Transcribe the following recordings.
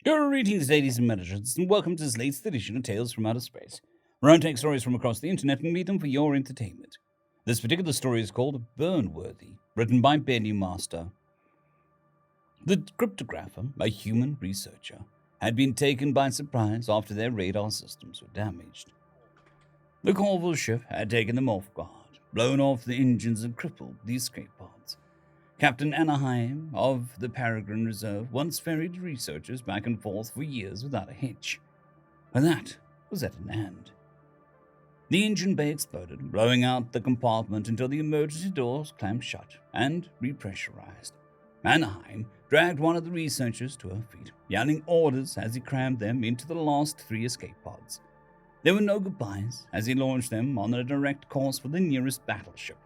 Greetings, ladies and gentlemen, and welcome to this latest edition of Tales from Outer Space, where I take stories from across the internet and read them for your entertainment. This particular story is called Burnworthy, written by bellumaster. The cryptographer, a human researcher, had been taken by surprise after their radar systems were damaged. The Corval ship had taken them off guard, blown off the engines and crippled the escape pods. Captain Anaheim of the Peregrine Reserve once ferried researchers back and forth for years without a hitch. But that was at an end. The engine bay exploded, blowing out the compartment until the emergency doors clamped shut and repressurized. Anaheim dragged one of the researchers to her feet, yelling orders as he crammed them into the last 3 escape pods. There were no goodbyes as he launched them on a direct course for the nearest battleship.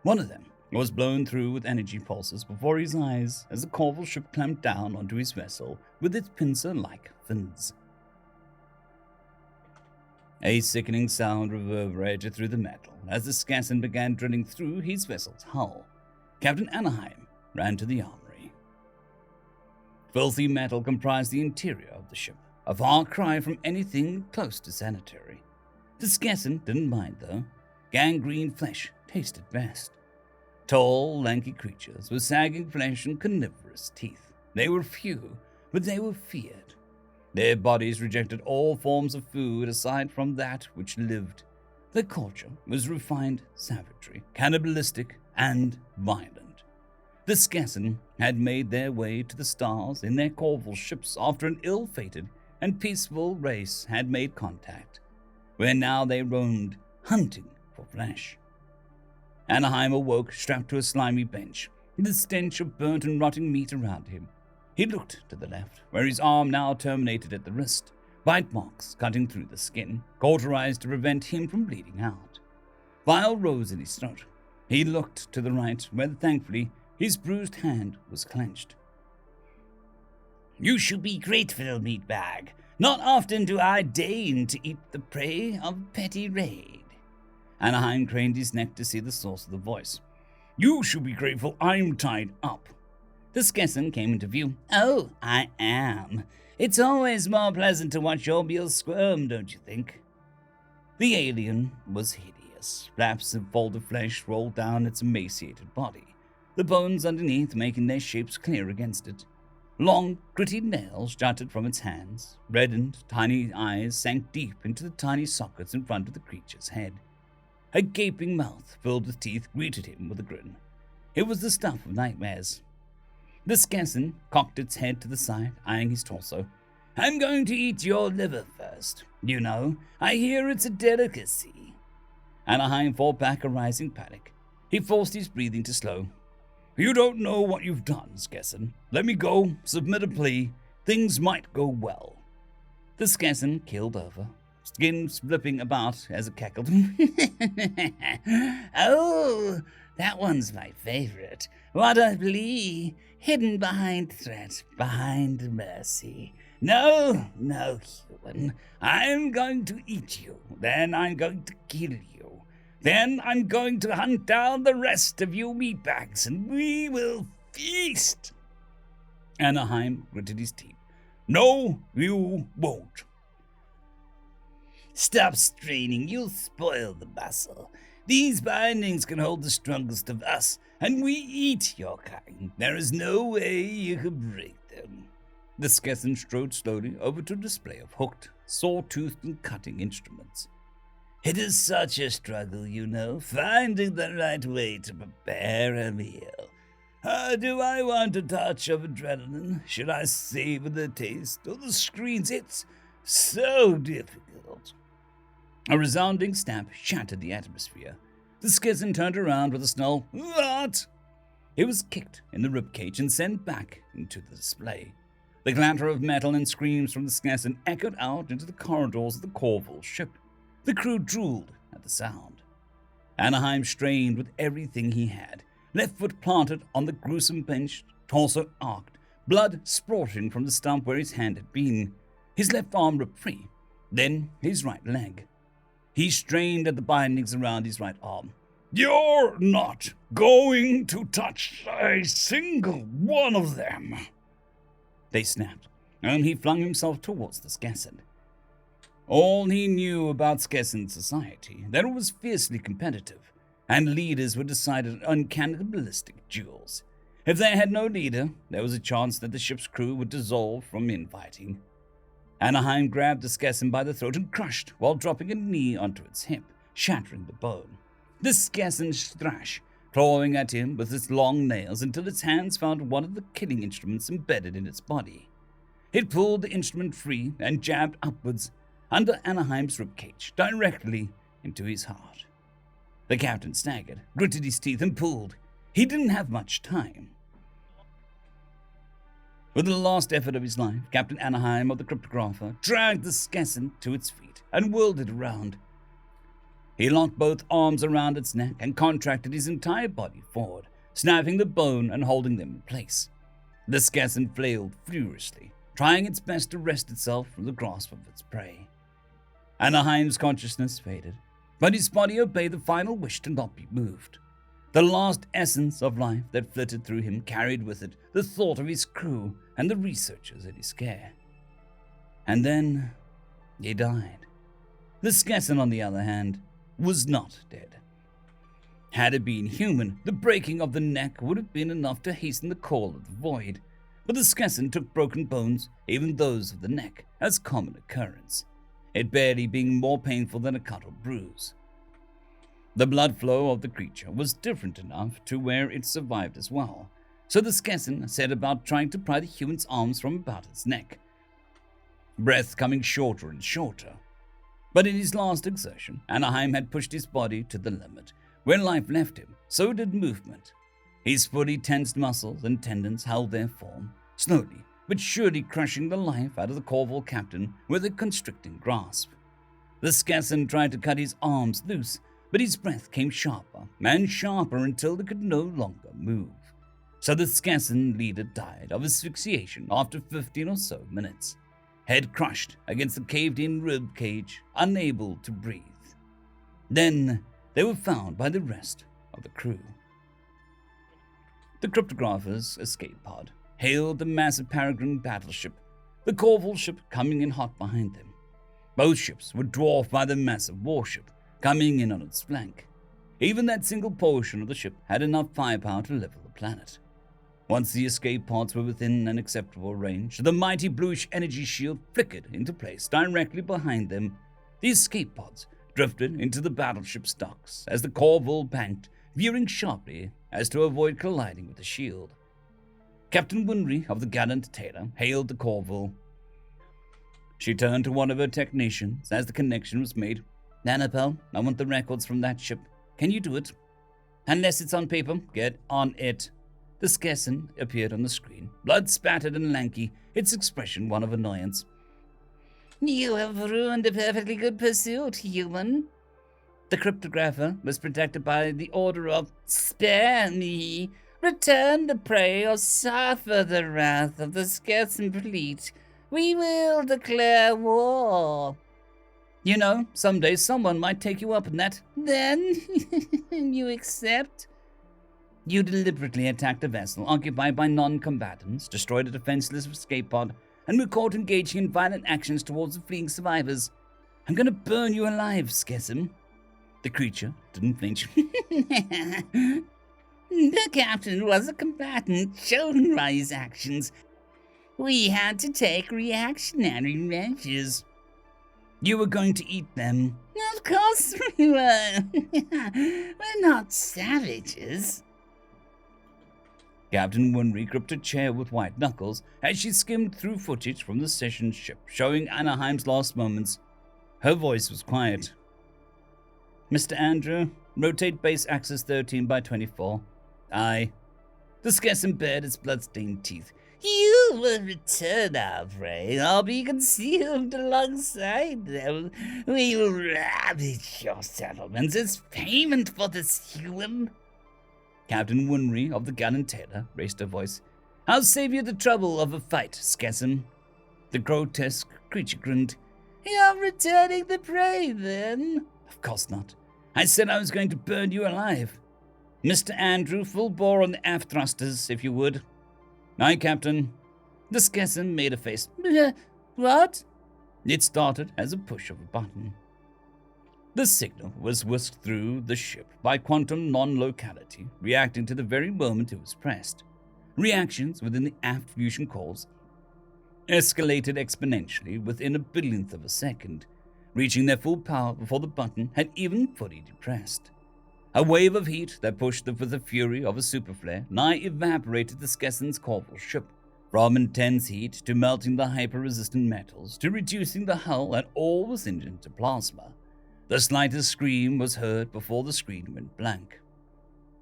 One of them was blown through with energy pulses before his eyes as the Corval ship clamped down onto his vessel with its pincer-like fins. A sickening sound reverberated through the metal as the Skassin began drilling through his vessel's hull. Captain Anaheim ran to the armory. Filthy metal comprised the interior of the ship, a far cry from anything close to sanitary. The Skassin didn't mind, though. Gangrene flesh tasted best. Tall, lanky creatures with sagging flesh and carnivorous teeth. They were few, but they were feared. Their bodies rejected all forms of food aside from that which lived. Their culture was refined savagery, cannibalistic, and violent. The Skassin had made their way to the stars in their Corval ships after an ill-fated and peaceful race had made contact, where now they roamed, hunting for flesh. Anaheim awoke, strapped to a slimy bench, the stench of burnt and rotting meat around him. He looked to the left, where his arm now terminated at the wrist, bite marks cutting through the skin, cauterized to prevent him from bleeding out. Bile rose in his throat. He looked to the right, where thankfully his bruised hand was clenched. "You should be grateful, meatbag. Not often do I deign to eat the prey of petty raid." Anaheim craned his neck to see the source of the voice. "You should be grateful I'm tied up." The Skassin came into view. "Oh, I am. It's always more pleasant to watch your meal squirm, don't you think?" The alien was hideous. Flaps of folded flesh rolled down its emaciated body, the bones underneath making their shapes clear against it. Long, gritty nails jutted from its hands. Reddened, tiny eyes sank deep into the tiny sockets in front of the creature's head. A gaping mouth filled with teeth greeted him with a grin. It was the stuff of nightmares. The Skassin cocked its head to the side, eyeing his torso. "I'm going to eat your liver first. You know, I hear it's a delicacy." Anaheim fought back a rising panic. He forced his breathing to slow. "You don't know what you've done, Skassin. Let me go, submit a plea. Things might go well." The Skassin keeled over, skin flipping about as it cackled. "Oh, that one's my favorite. What a plea. Hidden behind threat, behind mercy. No, human. I'm going to eat you. Then I'm going to kill you. Then I'm going to hunt down the rest of you meatbags, and we will feast." Anaheim gritted his teeth. "No, you won't." "Stop straining, you'll spoil the muscle. These bindings can hold the strongest of us, and we eat your kind. There is no way you can break them." The Skassin strode slowly over to a display of hooked, saw-toothed, and cutting instruments. "It is such a struggle, you know, finding the right way to prepare a meal. Do I want a touch of adrenaline? Should I savor the taste or the screens? It's so difficult." A resounding snap shattered the atmosphere. The Skassin turned around with a snarl. "What?" It was kicked in the ribcage and sent back into the display. The clatter of metal and screams from the Skassin echoed out into the corridors of the Corval ship. The crew drooled at the sound. Anaheim strained with everything he had, left foot planted on the gruesome bench, torso arched, blood spurting from the stump where his hand had been. His left arm ripped free, then his right leg. He strained at the bindings around his right arm. "You're not going to touch a single one of them." They snapped, and he flung himself towards the Skessin. All he knew about Skessin society, that it was fiercely competitive, and leaders were decided on cannibalistic duels. If they had no leader, there was a chance that the ship's crew would dissolve from infighting. Anaheim grabbed the Skessin by the throat and crushed while dropping a knee onto its hip, shattering the bone. The Skessin thrashed, clawing at him with its long nails until its hands found one of the killing instruments embedded in its body. It pulled the instrument free and jabbed upwards under Anaheim's ribcage, directly into his heart. The captain staggered, gritted his teeth, and pulled. He didn't have much time. With the last effort of his life, Captain Anaheim of the cryptographer dragged the Skessin to its feet and whirled it around. He locked both arms around its neck and contracted his entire body forward, snapping the bone and holding them in place. The Skessin flailed furiously, trying its best to wrest itself from the grasp of its prey. Anaheim's consciousness faded, but his body obeyed the final wish to not be moved. The last essence of life that flitted through him carried with it the thought of his crew and the researchers in his care. And then he died. The Skessin, on the other hand, was not dead. Had it been human, the breaking of the neck would have been enough to hasten the call of the void, but the Skessin took broken bones, even those of the neck, as common occurrence, it barely being more painful than a cut or bruise. The blood flow of the creature was different enough to where it survived as well, so the Skessin set about trying to pry the human's arms from about its neck, breath coming shorter and shorter. But in his last exertion, Anaheim had pushed his body to the limit. When life left him, so did movement. His fully tensed muscles and tendons held their form, slowly but surely crushing the life out of the Corval captain with a constricting grasp. The Skessin tried to cut his arms loose, but his breath came sharper and sharper until it could no longer move. So the Skessin leader died of asphyxiation after 15 or so minutes, head crushed against the caved-in rib cage, unable to breathe. Then they were found by the rest of the crew. The cryptographer's escape pod hailed the massive Peregrine battleship, the Corval ship coming in hot behind them. Both ships were dwarfed by the massive warship coming in on its flank. Even that single portion of the ship had enough firepower to level the planet. Once the escape pods were within an acceptable range, the mighty bluish energy shield flickered into place directly behind them. The escape pods drifted into the battleship's docks as the Corval banked, veering sharply as to avoid colliding with the shield. Captain Winry of the gallant Taylor hailed the Corval. She turned to one of her technicians as the connection was made. "Nanopel, I want the records from that ship. Can you do it?" "Unless it's on paper, get on it." The Skessin appeared on the screen, blood-spattered and lanky, its expression one of annoyance. "You have ruined a perfectly good pursuit, human." The cryptographer was protected by the order of "Spare me. Return the prey or suffer the wrath of the Skessin fleet. We will declare war." "You know, someday someone might take you up on that." "Then you accept?" "You deliberately attacked a vessel occupied by non-combatants, destroyed a defenseless escape pod, and were caught engaging in violent actions towards the fleeing survivors. I'm gonna burn you alive, Skessin." The creature didn't flinch. "The captain was a combatant, shown by his actions. We had to take reactionary measures." "You were going to eat them." "Of course we were. We're not savages." Captain Winry gripped a chair with white knuckles as she skimmed through footage from the session ship showing Anaheim's last moments. Her voice was quiet. "Mr. Andrew, rotate base axis 13 by 24. Aye." The Skessin bared its blood-stained teeth. "You will return our prey. I'll be concealed alongside them. We will ravage your settlements as payment for this human." Captain Winry of the gallant Taylor raised her voice. "I'll save you the trouble of a fight, Skessin." The grotesque creature grinned. "You're returning the prey, then?" "Of course not. I said I was going to burn you alive. Mr. Andrew, full bore on the aft thrusters, if you would." "Aye, Captain." The Skessin made a face. What? It started as a push of a button. The signal was whisked through the ship by quantum non-locality, reacting to the very moment it was pressed. Reactions within the aft fusion cores escalated exponentially within a billionth of a second, reaching their full power before the button had even fully depressed. A wave of heat that pushed with the fury of a superflare nigh evaporated the Skessin's corporal ship, from intense heat to melting the hyper-resistant metals to reducing the hull and all within it to plasma. The slightest scream was heard before the screen went blank.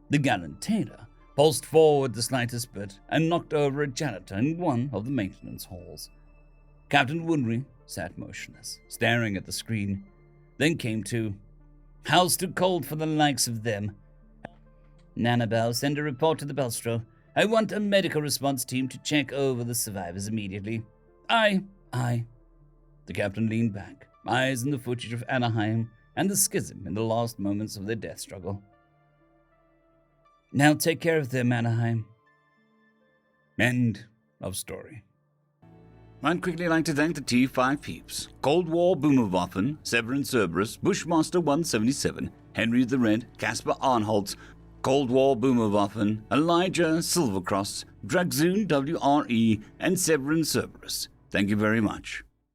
The gallant Taylor pulsed forward the slightest bit and knocked over a janitor in one of the maintenance halls. Captain Woodry sat motionless, staring at the screen, then came to. House too cold for the likes of them. Nanabelle, send a report to the Belstro. I want a medical response team to check over the survivors immediately. Aye. The captain leaned back, eyes on the footage of Anaheim and the schism in the last moments of their death struggle. Now take care of them, Anaheim. End of story. I'd quickly like to thank the T5 peeps: Cold War Boomerwaffen, Severin Cerberus, Bushmaster 177, Henry the Red, Caspar Arnholtz, Cold War Boomerwaffen, Elijah Silvercross, Dragzoon WRE, and Severin Cerberus. Thank you very much.